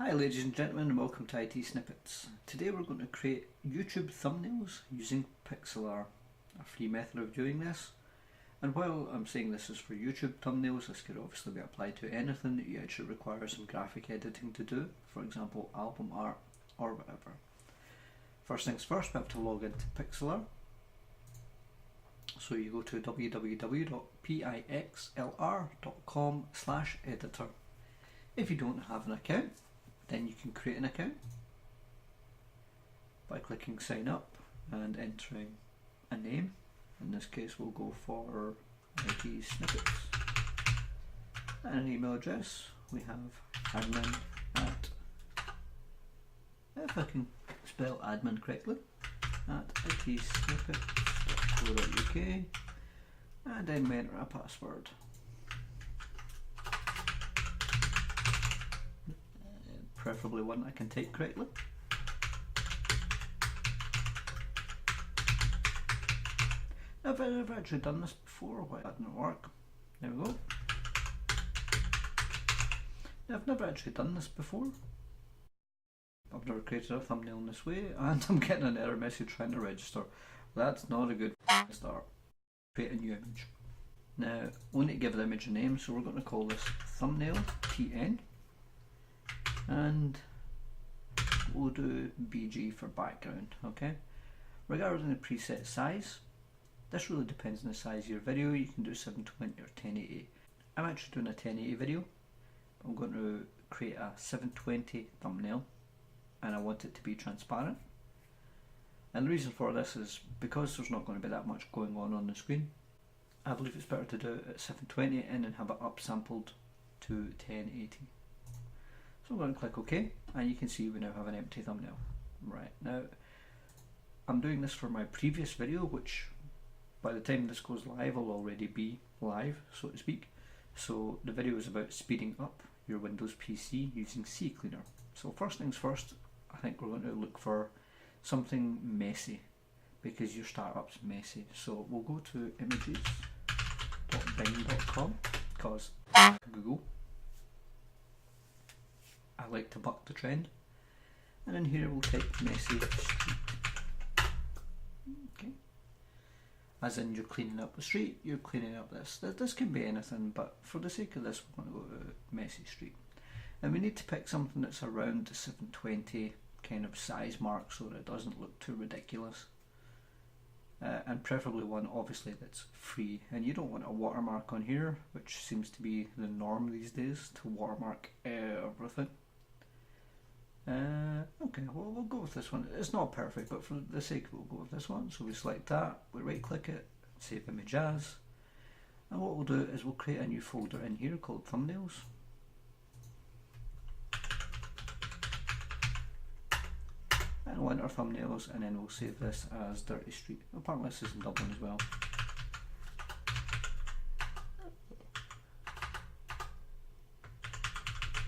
Hi ladies and gentlemen, and welcome to ITSnippets. Today we're going to create YouTube thumbnails using Pixlr, a free method of doing this. And while I'm saying this is for YouTube thumbnails, this could obviously be applied to anything that you actually require some graphic editing to do, for example album art or whatever. First things first, we have to log into Pixlr. So you go to www.pixlr.com/editor. If you don't have an account, then you can create an account by clicking sign up and entering a name. In this case we'll go for ITSnippets, and an email address. We have admin at, if I can spell admin correctly, at ITSnippets.co.uk, and then we enter a password. Preferably one I can type correctly. Now, I've never actually done this before. Why that didn't work? There we go. Now, I've never actually done this before. I've never created a thumbnail in this way, and I'm getting an error message trying to register. That's not a good start. Create a new image. Now, we need to give the image a name, so we're going to call this thumbnail TN. And we'll do BG for background. Okay. Regarding the preset size, this really depends on the size of your video. You can do 720 or 1080. I'm actually doing a 1080 video. I'm going to create a 720 thumbnail, and I want it to be transparent. And the reason for this is because there's not going to be that much going on the screen. I believe it's better to do it at 720 and then have it upsampled to 1080. So I'm going to click OK, and you can see we now have an empty thumbnail. Right, now I'm doing this for my previous video, which by the time this goes live will already be live, so to speak. So the video is about speeding up your Windows PC using CCleaner. So first things first, I think we're going to look for something messy, because your startup's messy. So we'll go to images.bing.com, because Google, I like to buck the trend, and in here we'll type messy street. Okay, as in you're cleaning up the street, you're cleaning up this. This can be anything, but for the sake of this we're going to go to messy street, and we need to pick something that's around the 720 kind of size mark so that it doesn't look too ridiculous, and preferably one obviously that's free. And you don't want a watermark on here, which seems to be the norm these days, to watermark everything. Okay, well we'll go with this one. It's not perfect, but for the sake of it, we'll go with this one. So we select that, we right click it, save image as, and what we'll do is we'll create a new folder in here called thumbnails. And we'll enter thumbnails, and then we'll save this as Dirty Street. Apparently this is in Dublin as well.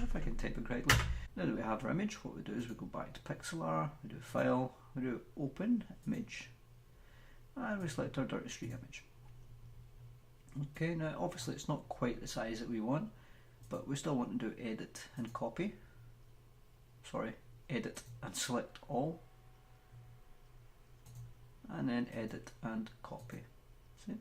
If I can type it correctly. Now that we have our image, what we do is we go back to Pixlr, we do File, we do Open Image, and we select our Dirty Street image. Okay, now obviously it's not quite the size that we want, but we still want to do Edit and Copy. Sorry, Edit and Select All, and then Edit and Copy. See?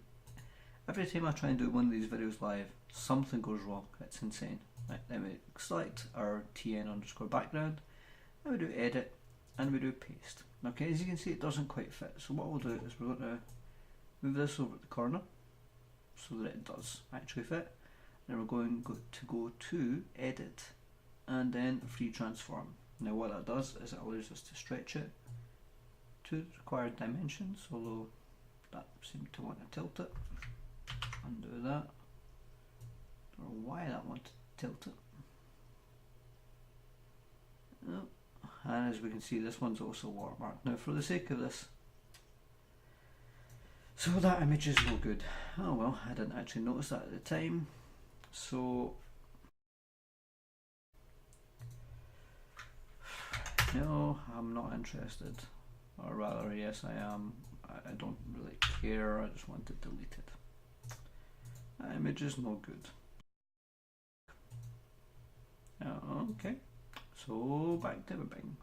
Every time I try and do one of these videos live, something goes wrong. It's insane. Right, then we select our TN_background, and we do edit, and we do paste. Okay, as you can see it doesn't quite fit, so what we'll do is we're going to move this over to the corner so that it does actually fit. Then we're going to go to edit and then free transform. Now what that does is it allows us to stretch it to the required dimensions, although that seemed to want to tilt it. Undo that. Don't know why that wanted to tilt it. Oh. And as we can see, this one's also watermarked. Now for the sake of this, so that image is no good. Oh well, I didn't actually notice that at the time. So no, I'm not interested. Or rather, yes I am. I don't really care, I just want it deleted. That image is no good. Okay, So back to Bing.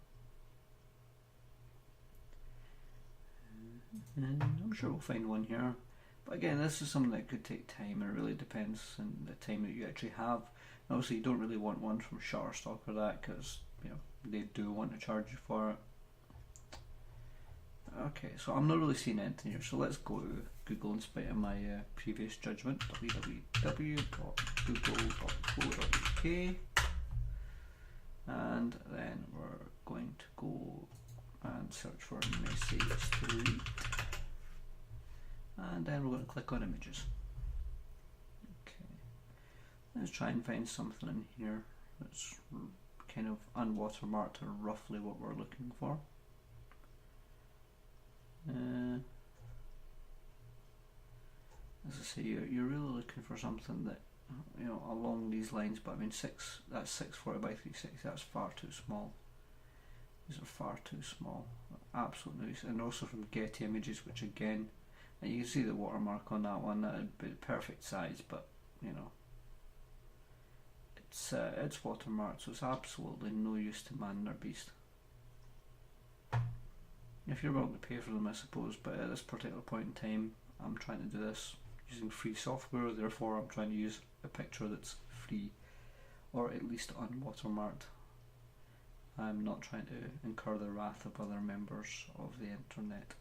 And I'm sure we'll find one here. But again, this is something that could take time, and it really depends on the time that you actually have. And obviously, you don't really want one from Shutterstock or that, because they do want to charge you for it. Okay, so I'm not really seeing anything here, so let's go to Google in spite of my previous judgment. www.google.co.uk, and then we're going to go and search for Messy Street, and then we're going to click on images. Okay, let's try and find something in here that's kind of unwatermarked or roughly what we're looking for. As I say, you're really looking for something that along these lines, but I mean that's 640 by 360. That's far too small. These are far too small. Absolute noise. And also from Getty Images, which again, and you can see the watermark on that one. That'd be the perfect size, but it's watermarked, so it's absolutely no use to man or beast. If you're willing to pay for them, I suppose, but at this particular point in time, I'm trying to do this using free software, therefore I'm trying to use a picture that's free, or at least unwatermarked. I'm not trying to incur the wrath of other members of the internet,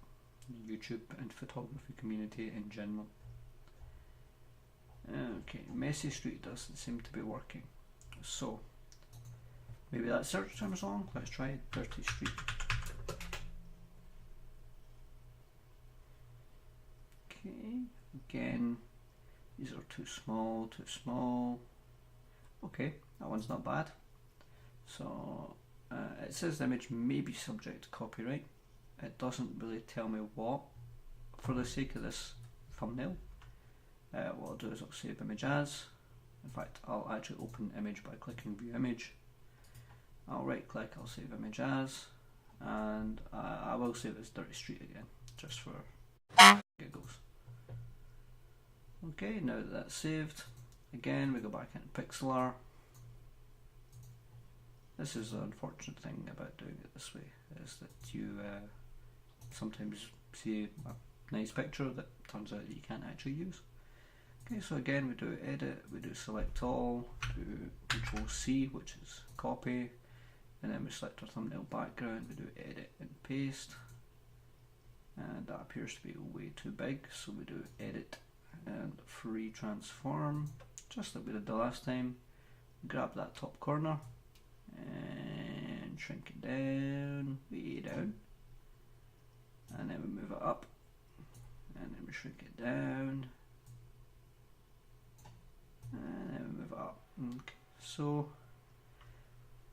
YouTube and photography community in general. Okay, Messy Street doesn't seem to be working, so maybe that search term's wrong. Let's try Dirty Street. Okay, again, these are too small, too small. Okay, that one's not bad. So it says the image may be subject to copyright. It doesn't really tell me what. For the sake of this thumbnail, what I'll do is I'll save image as. In fact, I'll actually open image by clicking view image. I'll right click, I'll save image as, and I will save it as Dirty Street again, just for giggles. Okay, now that that's saved, again we go back into Pixlr. This is the unfortunate thing about doing it this way, is that you sometimes see a nice picture that turns out that you can't actually use. Okay, so again we do edit, we do select all, do Control C, which is copy, and then we select our thumbnail background, we do edit and paste, and that appears to be way too big, so we do edit and free transform, just like we did the last time. Grab that top corner and shrink it down, way down, and then we move it up, and then we shrink it down, and then we move it up. Okay, so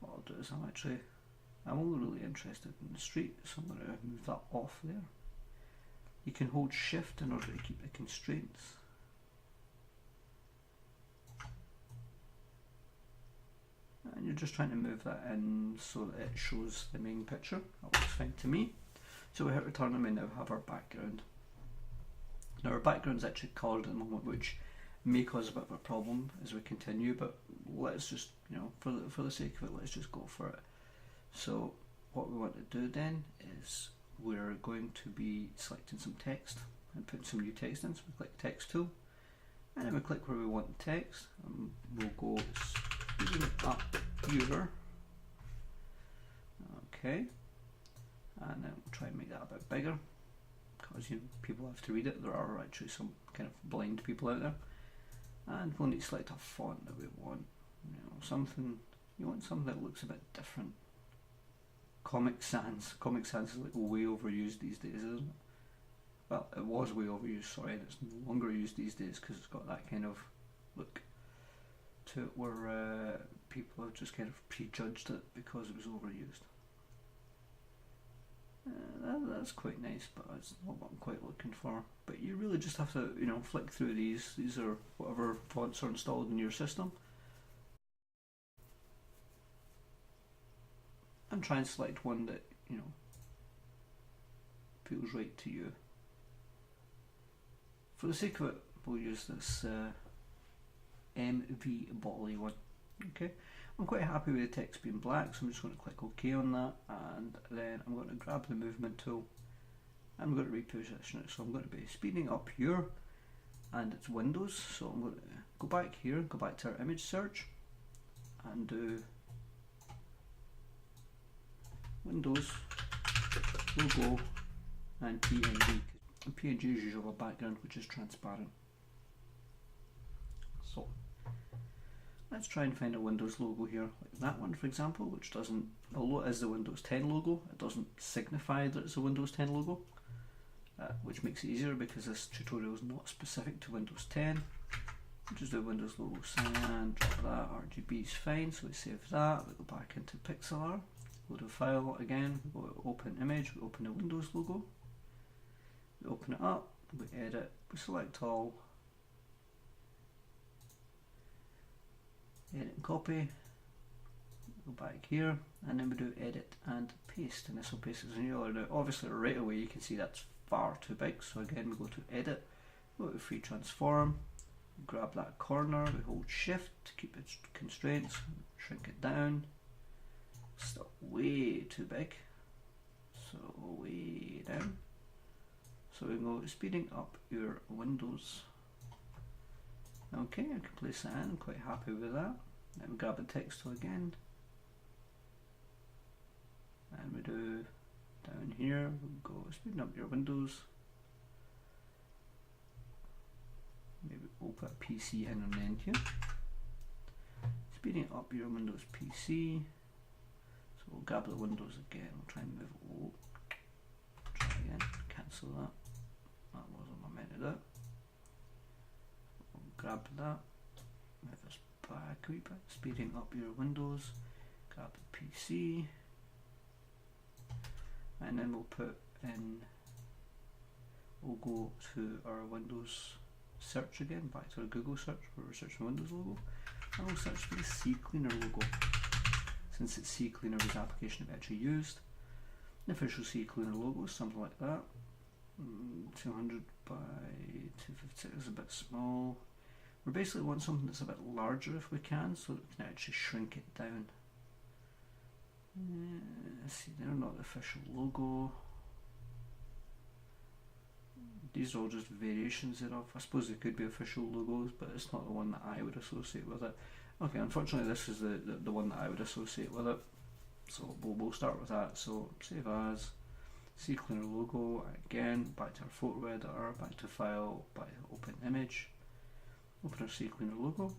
what I'll do is I'm only really interested in the street, so I'm going to move that off there. You can hold shift in order to keep the constraints. And you're just trying to move that in so that it shows the main picture. That looks fine to me. So we hit return and we now have our background. Now our background is actually coloured at the moment, which may cause a bit of a problem as we continue, but let's just, for the sake of it, let's just go for it. So what we want to do then is we're going to be selecting some text and putting some new text in. So we click text tool, and then we click where we want the text, and we'll go speeding up user. Okay, and then we'll try and make that a bit bigger, because people have to read it. There are actually some kind of blind people out there, and we'll need to select a font that we want. You want something that looks a bit different. Comic Sans. Comic Sans is like way overused these days, isn't it? Well, it was way overused, sorry, and it's no longer used these days because it's got that kind of look to it where people have just kind of prejudged it because it was overused. That's quite nice, but it's not what I'm quite looking for. But you really just have to, flick through these. These are whatever fonts are installed in your system, and try and select one that feels right to you. For the sake of it, we'll use this MV Botley one. Okay, I'm quite happy with the text being black, so I'm just going to click OK on that, and then I'm going to grab the movement tool and I'm going to reposition it. So I'm going to be speeding up here, and it's Windows, so I'm going to go back here, go back to our image search and do Windows logo and PNG. And PNG is usually a background which is transparent. So let's try and find a Windows logo here, like that one for example, which doesn't, although it is the Windows 10 logo, it doesn't signify that it's a Windows 10 logo, which makes it easier because this tutorial is not specific to Windows 10. We'll just do Windows logo and drop that. RGB is fine, so we save that. We go back into Pixlr, load a file again, we go to open image, we open the Windows logo, we open it up, we edit, we select all, edit and copy, go back here, and then we do edit and paste, and this will paste as a new order. Obviously right away you can see that's far too big, so again we go to edit, go to free transform, grab that corner, we hold shift to keep its constraints, shrink it down, still way too big, so way down. So we go speeding up your Windows. Okay, I can place that in, I'm quite happy with that. Then we grab the text tool again, and we do down here, we go speeding up your Windows. Maybe we'll put a PC in on the end here. Speeding up your Windows PC. So we'll grab the Windows again, we'll try and move it. Oh, try again, cancel that. That wasn't what I meant to do. We'll grab that, move this back a wee bit, speeding up your Windows, grab the PC, and then we'll put in, we'll go to our Windows search again, back to our Google search where we're searching Windows logo, and we'll search for the CCleaner logo. Since it's CCleaner was the application we actually used, the official CCleaner logo is something like that. 200 by 256 is a bit small. We basically want something that's a bit larger if we can, so that we can actually shrink it down. Let's see, they're not the official logo. These are all just variations thereof. I suppose they could be official logos, but it's not the one that I would associate with it. Okay, unfortunately this is the one that I would associate with it. So we'll start with that. So save as, CCleaner logo, again, back to our photo editor, back to file, back to open image, open our CCleaner logo.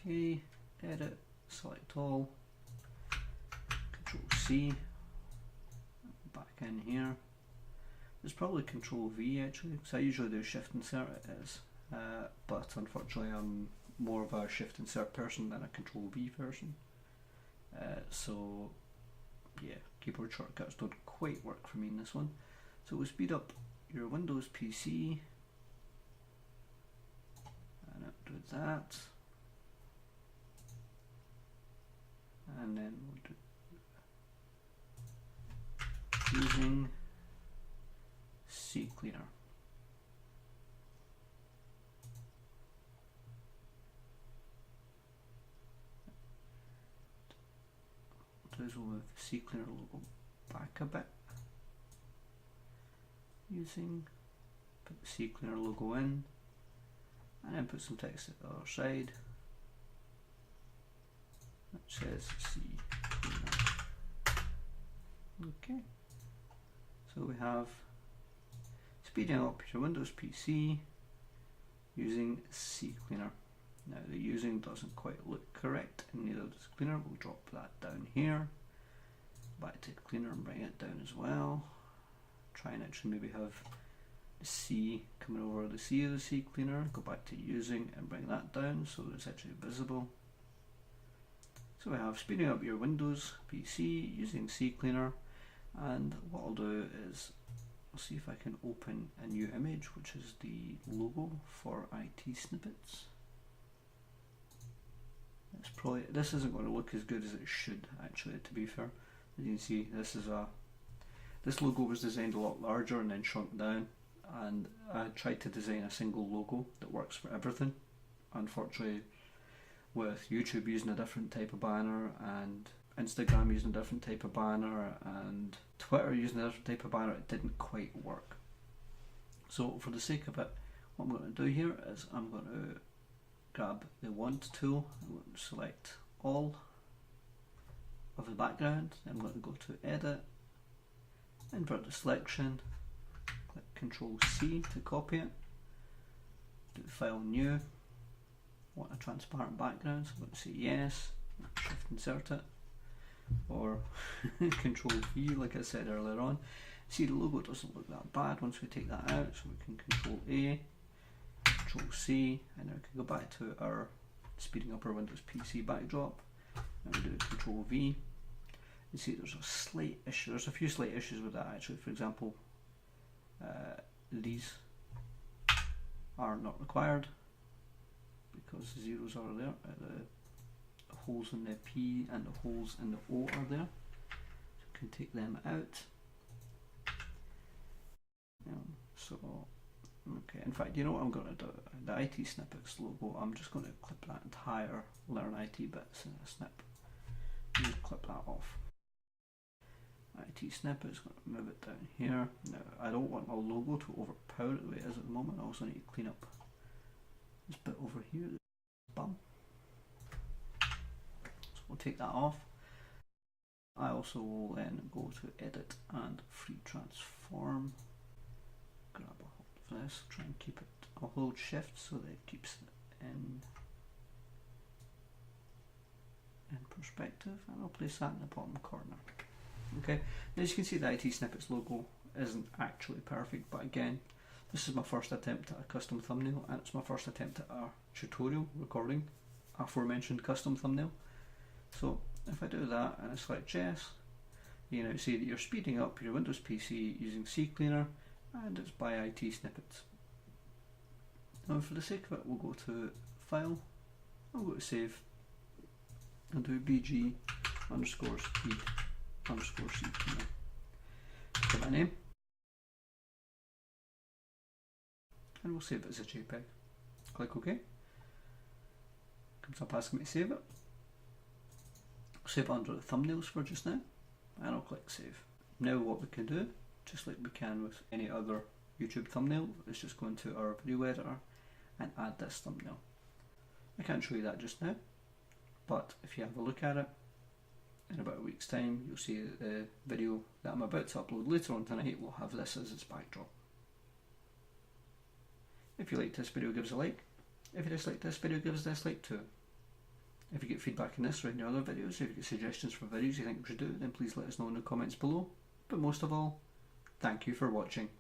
Okay, edit, select all, Control C, back in here. There's probably Control V actually, because I usually do Shift Insert, it is, but unfortunately I'm more of a Shift Insert person than a Control V person. So yeah, keyboard shortcuts don't quite work for me in this one. So we'll speed up your Windows PC, and I'll do that, and then we'll do using CCleaner. We'll move the CCleaner logo back a bit, put the CCleaner logo in, and then put some text at the other side that says CCleaner. Okay, so we have speeding up your Windows PC using CCleaner. Now the using doesn't quite look correct, and neither does cleaner. We'll drop that down here, back to cleaner and bring it down as well. Try and actually maybe have the C coming over the C of the CCleaner, go back to using and bring that down so that it's actually visible. So we have speeding up your Windows PC using CCleaner, and what I'll do is I'll see if I can open a new image, which is the logo for ITSnippets. This isn't going to look as good as it should actually, to be fair. As you can see, this logo was designed a lot larger and then shrunk down, and I tried to design a single logo that works for everything. Unfortunately, with YouTube using a different type of banner, and Instagram using a different type of banner, and Twitter using a different type of banner, it didn't quite work. So for the sake of it, what I'm going to do here is I'm going to grab the wand tool, I'm going to select all of the background, I'm going to go to edit, invert the selection, click Ctrl C to copy it, do file new, want a transparent background, so I'm going to say yes, shift insert it, or Ctrl V like I said earlier on. See, the logo doesn't look that bad once we take that out, so we can Ctrl A, Ctrl C, and now we can go back to our speeding up our Windows PC backdrop. Now we do Ctrl V. You see there's a slight issue, there's a few slight issues with that actually. For example, these are not required because the zeros are there, the holes in the P and the holes in the O are there, so we can take them out. So okay, in fact, you know what I'm going to do? The ITSnippets logo, I'm just going to clip that entire Learn IT bits in a snip. Just clip that off. ITSnippets, going to move it down here. Now, I don't want my logo to overpower it the way it is at the moment. I also need to clean up this bit over here, this bum. So we'll take that off. I also will then go to edit and free transform. Grab a hold of this, try and keep it, I'll hold shift so that it keeps it in perspective, and I'll place that in the bottom corner. Okay, as you can see, the ITSnippets logo isn't actually perfect, but again, this is my first attempt at a custom thumbnail, and it's my first attempt at a tutorial recording aforementioned custom thumbnail. So if I do that and I select yes, you now see that you're speeding up your Windows PC using CCleaner, and it's by ITSnippets. Now for the sake of it, we'll go to File, I'll go to Save, and do BG underscore speed underscore CCleaner. Give it a name, and we'll save it as a JPEG. Click OK. Comes up asking me to save it. I'll save it under the thumbnails for just now, and I'll click Save. Now what we can do, just like we can with any other YouTube thumbnail, is just go into our video editor and add this thumbnail. I can't show you that just now, but if you have a look at it, in about a week's time you'll see that the video that I'm about to upload later on tonight will have this as its backdrop. If you liked this video, give us a like. If you disliked this video, give us a dislike too. If you get feedback on this or any other videos, if you get suggestions for videos you think we should do, then please let us know in the comments below. But most of all, thank you for watching.